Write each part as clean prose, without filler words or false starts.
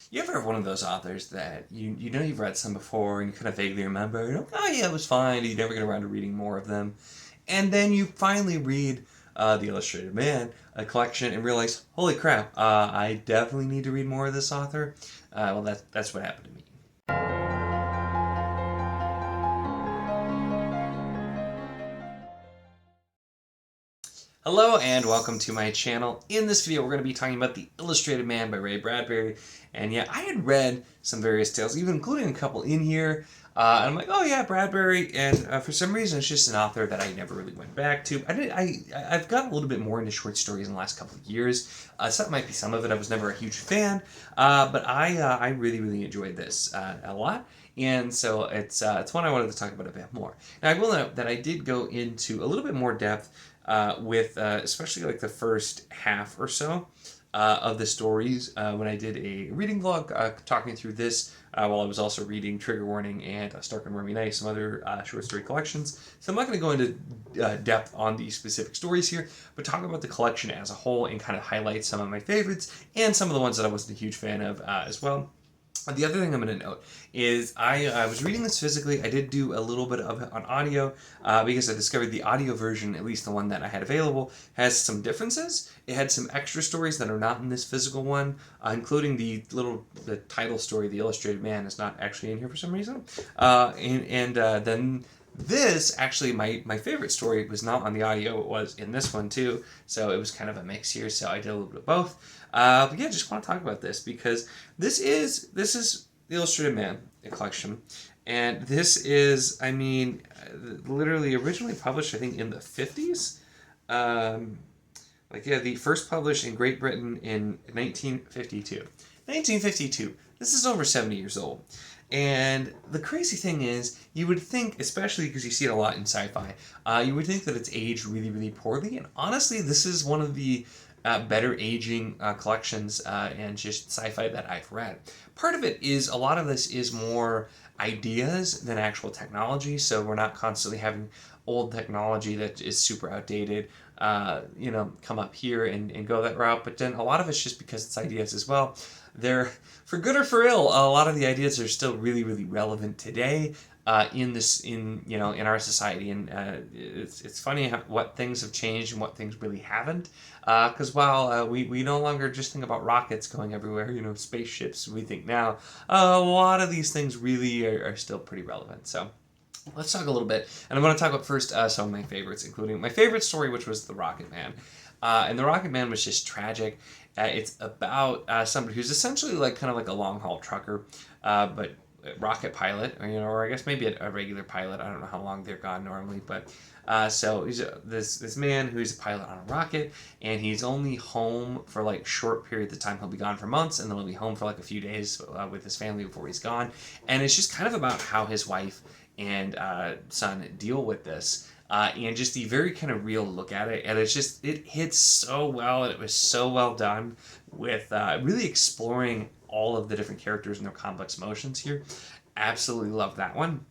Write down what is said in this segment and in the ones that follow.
You ever have one of those authors that you know you've read some before and you kind of vaguely remember, you're like, oh yeah, it was fine, you never get around to reading more of them. And then you finally read The Illustrated Man, a collection, and realize, holy crap, I definitely need to read more of this author. Well, that's what happened to me. Hello and welcome to my channel. In this video we're going to be talking about The Illustrated Man by Bradbury. And yeah, I had read some various tales, even including a couple in here. And I'm like, oh yeah, Bradbury. And for some reason it's just an author that I never really went back to. I've gotten a little bit more into short stories in the last couple of years. So that might be some of it. I was never a huge fan. But I really enjoyed this a lot. And so it's one I wanted to talk about a bit more. Now I will note that I did go into a little bit more depth with especially like the first half or so of the stories when I did a reading vlog talking through this while I was also reading Trigger Warning and Stark and Wormy Night, some other short story collections. So I'm not going to go into depth on these specific stories here, but talk about the collection as a whole and kind of highlight some of my favorites and some of the ones that I wasn't a huge fan of as well. The other thing I'm going to note is I was reading this physically. I did do a little bit of it on audio because I discovered the audio version, at least the one that I had available, has some differences. It had some extra stories that are not in this physical one, including the title story, The Illustrated Man, is not actually in here for some reason. Then this, actually, my favorite story was not on the audio, it was in this one too, so it was kind of a mix here, so I did a little bit of both. But yeah, just want to talk about this because this is The Illustrated Man, a collection, and this is, I mean, literally originally published, I think, in the 50s. The first published in Great Britain in 1952. 1952. This is over 70 years old. And the crazy thing is, you would think, especially because you see it a lot in sci-fi, you would think that it's aged really poorly. And honestly, this is one of the better aging collections and just sci-fi that I've read. Part of it is, a lot of this is more ideas than actual technology. So we're not constantly having old technology that is super outdated, come up here and go that route. But then a lot of it's just because it's ideas as well. They're, for good or for ill, a lot of the ideas are still really relevant today in our society, and it's funny what things have changed and what things really haven't. Because while we no longer just think about rockets going everywhere, spaceships, we think now a lot of these things really are still pretty relevant. So let's talk a little bit, and I'm going to talk about first some of my favorites, including my favorite story, which was The Rocket Man. And The Rocket Man was just tragic. It's about somebody who's essentially kind of like a long haul trucker, but rocket pilot, or I guess maybe a regular pilot. I don't know how long they're gone normally, but so he's this man who's a pilot on a rocket, and he's only home for short periods of time. He'll be gone for months, and then he'll be home for a few days with his family before he's gone. And it's just kind of about how his wife and son deal with this. And just the very kind of real look at it, and it hits so well, and it was so well done with really exploring all of the different characters and their complex emotions here. Absolutely love that one.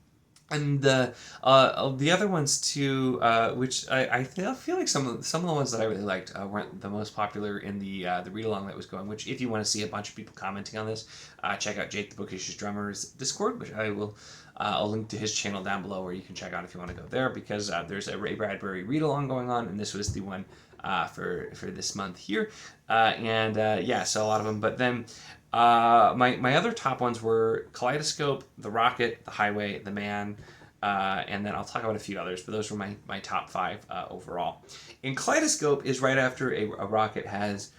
And the other ones too, which I feel like some of the ones that I really liked weren't the most popular in the read along that was going. Which, if you want to see a bunch of people commenting on this, check out Jake the Bookish Drummer's Discord, which I will. I'll link to his channel down below where you can check out if you want to go there, because there's a Ray Bradbury read along going on, and this was the one for this month here. So a lot of them. But then my other top ones were Kaleidoscope, The Rocket, The Highway, The Man, and then I'll talk about a few others, but those were my top 5 overall. And Kaleidoscope is right after a rocket has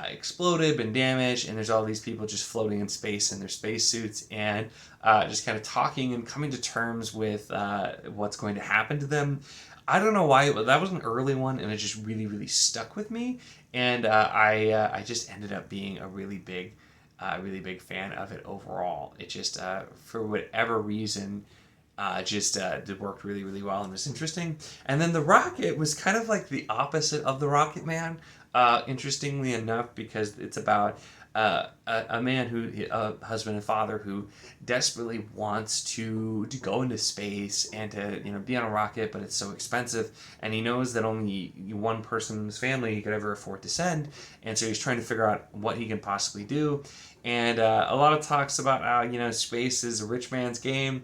exploded, been damaged, and there's all these people just floating in space in their spacesuits and just kind of talking and coming to terms with what's going to happen to them. I don't know why, but that was an early one, and it just really stuck with me, and I just ended up being a really big fan of it overall. It just for whatever reason it worked really well and was interesting. And then The Rocket was kind of like the opposite of The Rocket Man, interestingly enough, because it's about a man a husband and father who desperately wants to go into space and to be on a rocket, but it's so expensive, and he knows that only one person in his family he could ever afford to send, and so he's trying to figure out what he can possibly do. and a lot of talks about how, space is a rich man's game,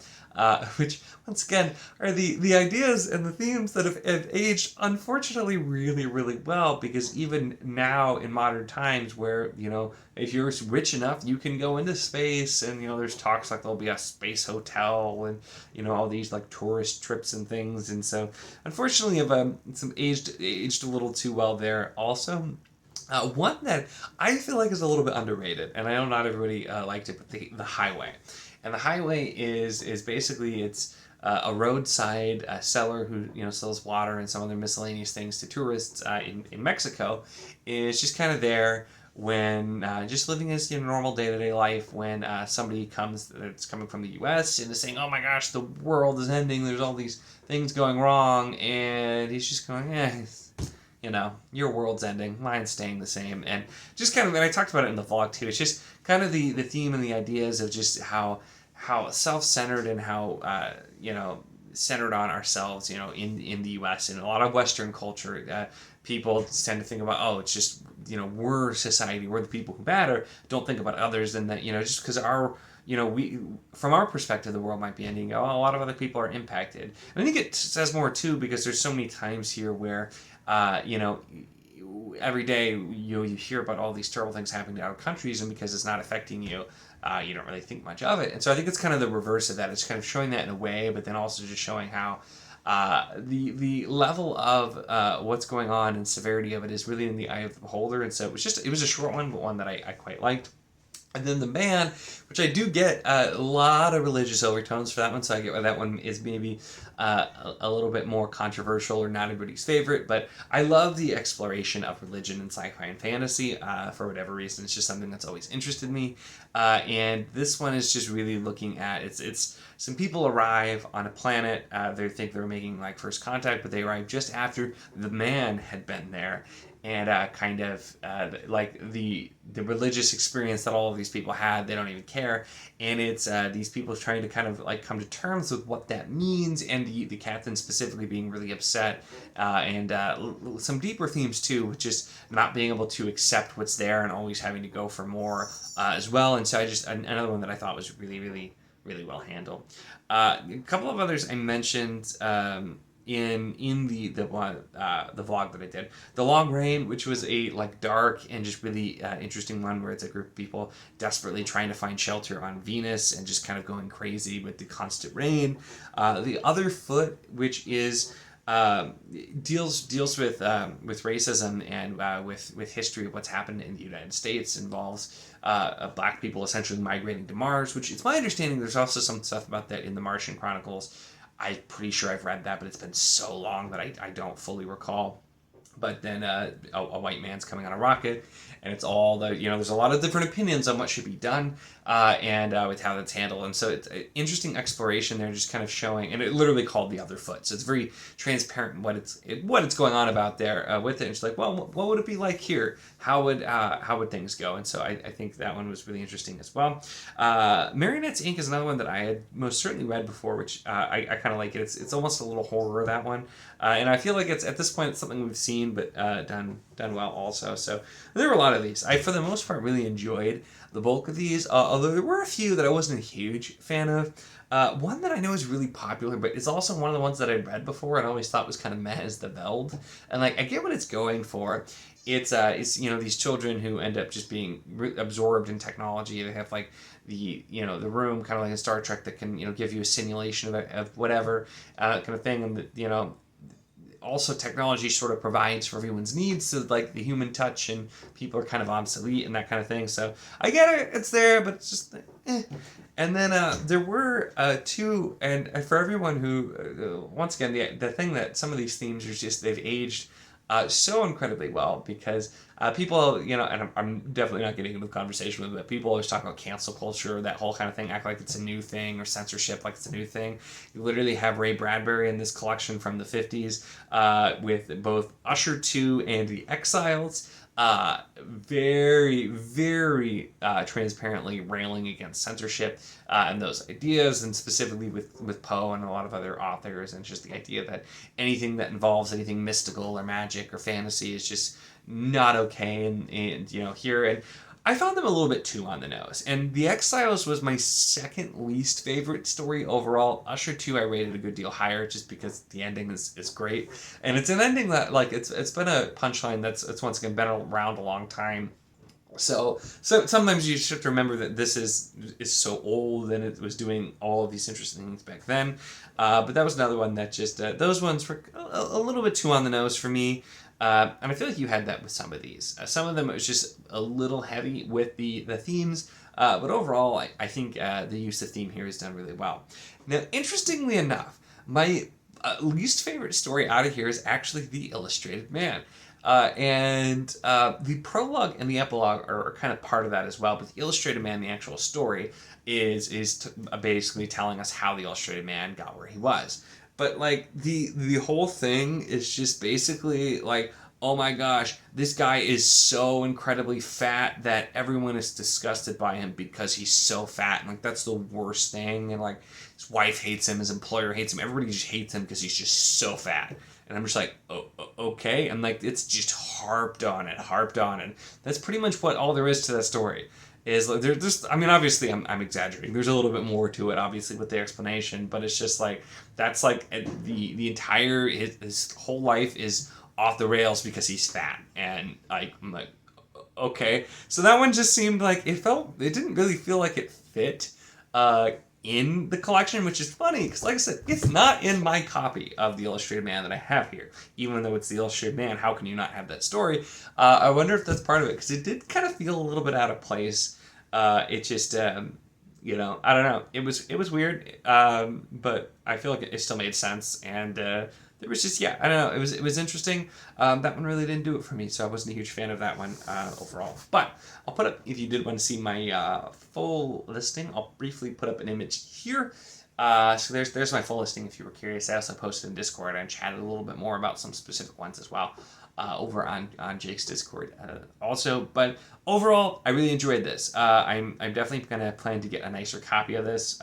which once again are the ideas and the themes that have aged unfortunately really, really well, because even now in modern times where, if you're rich enough, you can go into space, and, there's talks like there'll be a space hotel, and, all these like tourist trips and things. And so unfortunately have some aged a little too well there also. One that I feel like is a little bit underrated, and I know not everybody liked it, but the highway. And the highway is basically, it's a roadside seller who sells water and some other miscellaneous things to tourists in Mexico. Is just kind of there when just living his normal day-to-day life, when somebody comes that's coming from the U.S. and is saying, oh my gosh, the world is ending, there's all these things going wrong, and he's just going, your world's ending, mine's staying the same. And just kind of, and I talked about it in the vlog too, it's just kind of the theme and the ideas of just how self-centered and how centered on ourselves, in the U.S. and a lot of Western culture, people tend to think about, oh, it's just, we're society, we're the people who matter. Don't think about others, and that, just because our, we, from our perspective, the world might be ending. Oh, a lot of other people are impacted. And I think it says more too, because there's so many times here where, every day you hear about all these terrible things happening to other countries, and because it's not affecting you, you don't really think much of it. And so I think it's kind of the reverse of that. It's kind of showing that in a way, but then also just showing how the level of what's going on and severity of it is really in the eye of the beholder. And so it was a short one, but one that I quite liked. And then the man, which I do get a lot of religious overtones for that one, so I get why that one is maybe a little bit more controversial or not everybody's favorite, but I love the exploration of religion in sci-fi and fantasy. For whatever reason, it's just something that's always interested me. And this one is just really looking at, it's some people arrive on a planet, they think they're making like first contact, but they arrive just after the man had been there. And like the religious experience that all of these people had, they don't even care. And it's these people trying to kind of like come to terms with what that means, and the captain specifically being really upset, and some deeper themes too, with just not being able to accept what's there and always having to go for more as well. And so another one that I thought was really, really, really well handled. A couple of others I mentioned. In the vlog that I did, The Long Rain, which was a like dark and just really interesting one, where it's a group of people desperately trying to find shelter on Venus and just kind of going crazy with the constant rain. The Other Foot, which is deals with racism and with history of what's happened in the United States, involves black people essentially migrating to Mars, which it's my understanding there's also some stuff about that in the Martian Chronicles. I'm pretty sure I've read that, but it's been so long that I don't fully recall. But then a white man's coming on a rocket, and it's all there's a lot of different opinions on what should be done, and with how that's handled. And so it's an interesting exploration there, just kind of showing, and it literally called The Other Foot. So it's very transparent what it's going on about there with it. It's like, well, what would it be like here? How would things go? And so I think that one was really interesting as well. Marionettes Inc. is another one that I had most certainly read before, which I kind of like it. It's almost a little horror, that one. And I feel like it's at this point it's something we've seen, but done well also. So there were a lot of these. I, for the most part, really enjoyed the bulk of these, although there were a few that I wasn't a huge fan of. One that I know is really popular, but it's also one of the ones that I'd read before and always thought was kind of meh, is The Veld. And like, I get what it's going for. It's these children who end up just being absorbed in technology. They have like the room, kind of like in Star Trek, that can give you a simulation of whatever kind of thing, and also technology sort of provides for everyone's needs, so like the human touch, and people are kind of obsolete and that kind of thing. So I get it, it's there, but it's just And then there were two, and for everyone who once again, the thing that some of these themes are just, they've aged so incredibly well, because people, and I'm definitely not getting into the conversation with it, but people always talk about cancel culture, that whole kind of thing, act like it's a new thing, or censorship like it's a new thing. You literally have Ray Bradbury in this collection from the 50s with both Usher 2 and The Exiles, very, very transparently railing against censorship and those ideas, and specifically with Poe and a lot of other authors, and just the idea that anything that involves anything mystical or magic or fantasy is just not okay, and here, and I found them a little bit too on the nose. And The Exiles was my second least favorite story overall. Usher 2 I rated a good deal higher just because the ending is great. And it's an ending that, like, it's been a punchline that's once again been around a long time. So sometimes you just have to remember that this is so old and it was doing all of these interesting things back then. But that was another one that just, those ones were a little bit too on the nose for me. And I feel like you had that with some of these. Some of them it was just a little heavy with the themes. But overall, I think the use of theme here is done really well. Now, interestingly enough, my least favorite story out of here is actually The Illustrated Man. And the prologue and the epilogue are kind of part of that as well. But The Illustrated Man, the actual story, is basically telling us how the Illustrated Man got where he was. But like the whole thing is just basically like, oh my gosh, this guy is so incredibly fat that everyone is disgusted by him because he's so fat. And like that's the worst thing. And like his wife hates him, his employer hates him, everybody just hates him because he's just so fat. And I'm just like, oh, okay. And like, it's just harped on. And that's pretty much what all there is to that story. Is like, there's just, I mean, obviously I'm exaggerating. There's a little bit more to it, obviously, with the explanation. But it's just like, that's like the entire, his whole life is off the rails because he's fat. And I'm like, okay. So that one just seemed like, it didn't really feel like it fit in the collection, which is funny because, like I said, it's not in my copy of The Illustrated Man that I have here. Even though it's The Illustrated Man, how can you not have that story? I wonder if that's part of it because it did kind of feel a little bit out of place. It just, you know, I don't know. It was weird, but I feel like it still made sense. And there was just, yeah, I don't know. It was interesting. That one really didn't do it for me, so I wasn't a huge fan of that one overall. But I'll put up, if you did want to see my full listing, I'll briefly put up an image here. So there's my full listing if you were curious. I also posted in Discord and chatted a little bit more about some specific ones as well over on Jake's Discord also. But overall, I really enjoyed this. I'm definitely going to plan to get a nicer copy of this.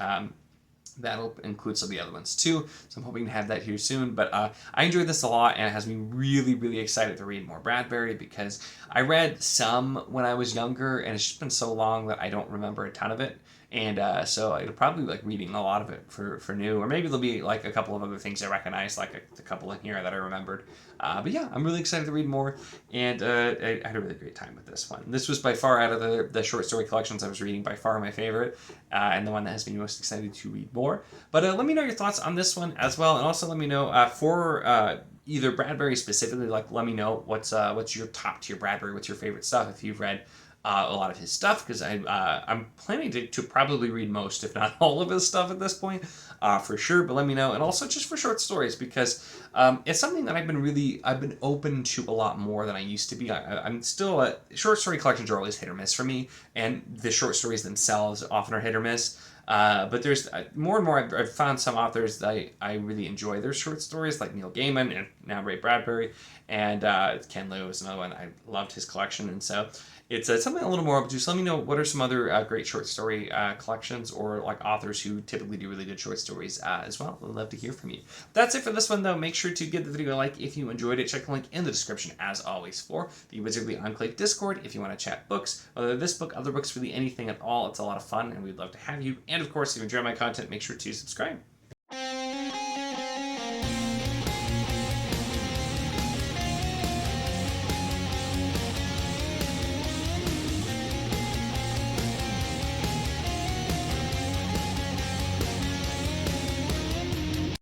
That'll include some of the other ones too, so I'm hoping to have that here soon. But I enjoyed this a lot, and it has me really, really excited to read more Bradbury because I read some when I was younger, and it's just been so long that I don't remember a ton of it. And so it'll probably like reading a lot of it for new, or maybe there'll be like a couple of other things I recognize, like a couple in here that I remembered. But yeah, I'm really excited to read more, and I had a really great time with this one. This was by far, out of the short story collections I was reading, by far my favorite, and the one that has me most excited to read more. But let me know your thoughts on this one as well, and also let me know for either Bradbury specifically, like let me know what's your top tier Bradbury, what's your favorite stuff if you've read a lot of his stuff, because I'm planning to probably read most, if not all of his stuff at this point, for sure. But let me know, and also just for short stories, because it's something that I've been open to a lot more than I used to be. I'm still short story collections are always hit or miss for me, and the short stories themselves often are hit or miss. But there's more and more I've found some authors that I really enjoy their short stories, like Neil Gaiman and now Ray Bradbury, and Ken Liu is another one. I loved his collection, and so it's something a little more open to. So let me know what are some other great short story collections, or like authors who typically do really good short stories as well. I'd love to hear from you. That's it for this one, though. Make sure to give the video a like if you enjoyed it. Check the link in the description, as always, for the Wizardly Enclave Discord if you want to chat books, whether this book, other books, really anything at all. It's a lot of fun, and we'd love to have you. And of course, if you enjoy my content, make sure to subscribe.